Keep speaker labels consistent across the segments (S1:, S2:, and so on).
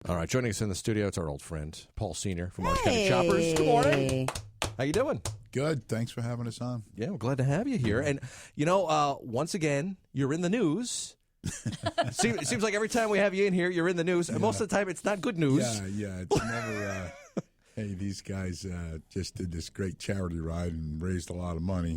S1: All right, joining us in the studio, it's our old friend, Paul Sr. from Orange County Choppers. Good morning. How you doing?
S2: Good. Thanks for having us on.
S1: Yeah, we're glad to have you here. And, once again, you're in the news. Seems like every time we have you in here, you're in the news. And most of the time, it's not good news.
S2: Yeah. It's never, hey, these guys just did this great charity ride and raised a lot of money.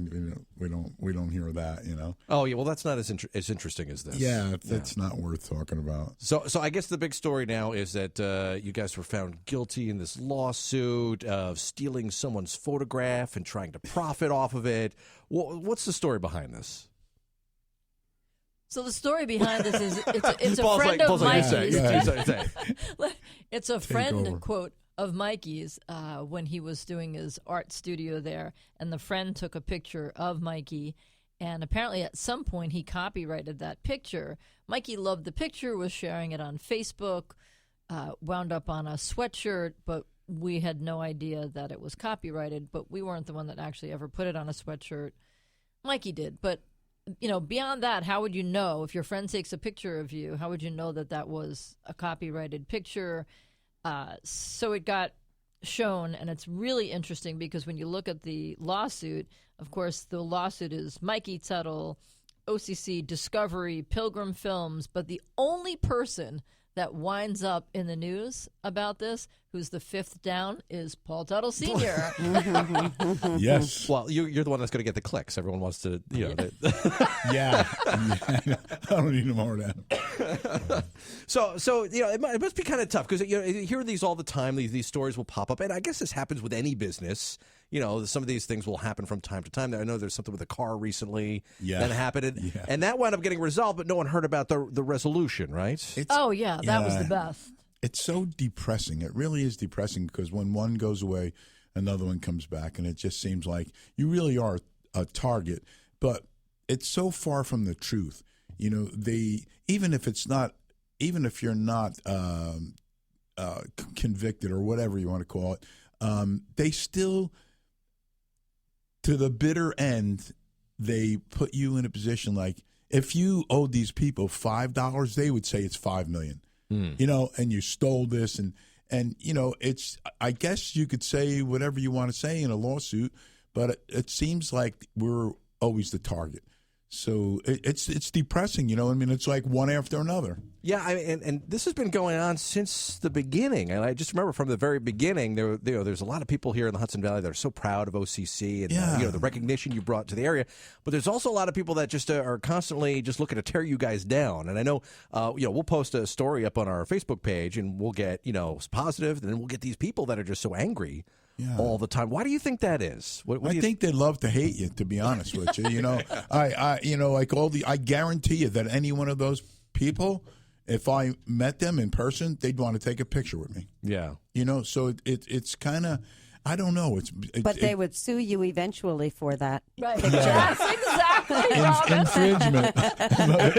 S2: We don't hear that,
S1: Oh, yeah, well, that's not as interesting as this.
S2: Yeah, that's not worth talking about.
S1: So I guess the big story now is that you guys were found guilty in this lawsuit of stealing someone's photograph and trying to profit off of it. What's the story behind this?
S3: So the story behind this is it's a friend of Mikey's. It's a friend, quote, of Mikey's when he was doing his art studio there, and the friend took a picture of Mikey, and apparently at some point he copyrighted that picture. Mikey loved the picture, was sharing it on Facebook, wound up on a sweatshirt, but we had no idea that it was copyrighted, but we weren't the one that actually ever put it on a sweatshirt. Mikey did, but beyond that, how would you know if your friend takes a picture of you? How would you know that that was a copyrighted picture? So it got shown, and it's really interesting because when you look at the lawsuit, of course, the lawsuit is Mikey Tuttle, OCC, Discovery, Pilgrim Films, but the only person that winds up in the news about this, who's the fifth down, is Paul Tuttle Sr.
S2: Yes.
S1: Well, you're the one that's going to get the clicks. Everyone wants to,
S2: Yeah. I don't need no more of that.
S1: So it must be kind of tough because you hear these all the time. These stories will pop up, and I guess this happens with any business. Some of these things will happen from time to time. I know there's something with a car recently that happened, and that wound up getting resolved, but no one heard about the resolution, right?
S3: That was the best.
S2: It's so depressing. It really is depressing because when one goes away, another one comes back, and it just seems like you really are a target. But it's so far from the truth. Even if you're not convicted or whatever you want to call it, they still, to the bitter end, they put you in a position like if you owed these people $5, they would say it's $5 million. And you stole this, and it's. I guess you could say whatever you want to say in a lawsuit, but it seems like we're always the target. So it's depressing, it's like one after another.
S1: Yeah, and this has been going on since the beginning. And I just remember from the very beginning, there's a lot of people here in the Hudson Valley that are so proud of OCC and the recognition you brought to the area. But there's also a lot of people that just are constantly just looking to tear you guys down. And I know, we'll post a story up on our Facebook page, and we'll get positive, and then we'll get these people that are just so angry. Yeah. All the time. Why do you think that is?
S2: I think they love to hate you, to be honest with you. I guarantee you that any one of those people, if I met them in person, they'd want to take a picture with me.
S1: Yeah.
S2: So it's kind of, I don't know.
S4: But they would sue you eventually for that.
S3: Right. Yes, exactly.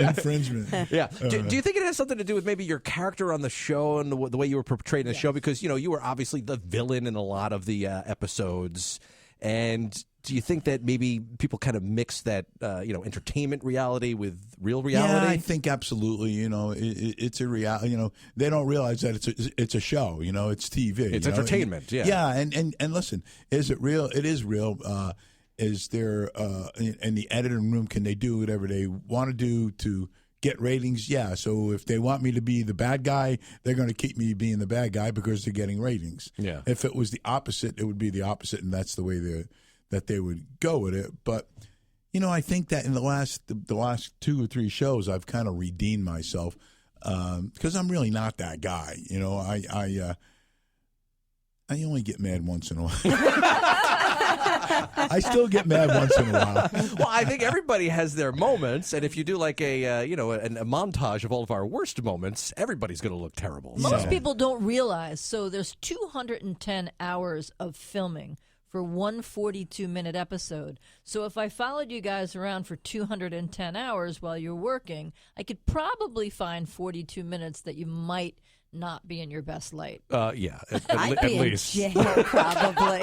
S2: Infringement.
S1: Yeah. Do you think it has something to do with maybe your character on the show and the way you were portrayed in the show? Because, you were obviously the villain in a lot of the episodes. And do you think that maybe people kind of mix that, entertainment reality with real reality?
S2: Yeah, I think absolutely. It's a reality. They don't realize that it's a show. It's TV.
S1: It's entertainment. Yeah.
S2: Yeah, and listen, is it real? It is real. Is there in the editing room? Can they do whatever they want to do to get ratings? Yeah. So if they want me to be the bad guy, they're going to keep me being the bad guy because they're getting ratings.
S1: Yeah.
S2: If it was the opposite, it would be the opposite, and that's the way that they would go with it. But I think that in the last 2 or 3 shows, I've kind of redeemed myself because I'm really not that guy. I only get mad once in a while. I still get mad once in a while.
S1: Well, I think everybody has their moments, and if you do like a montage of all of our worst moments, everybody's going to look terrible.
S3: Most people don't realize. So there's 210 hours of filming for one 42-minute episode. So if I followed you guys around for 210 hours while you're working, I could probably find 42 minutes that you might not be in your best light.
S1: Yeah,
S4: I'd be
S1: at least.
S4: in jail, probably.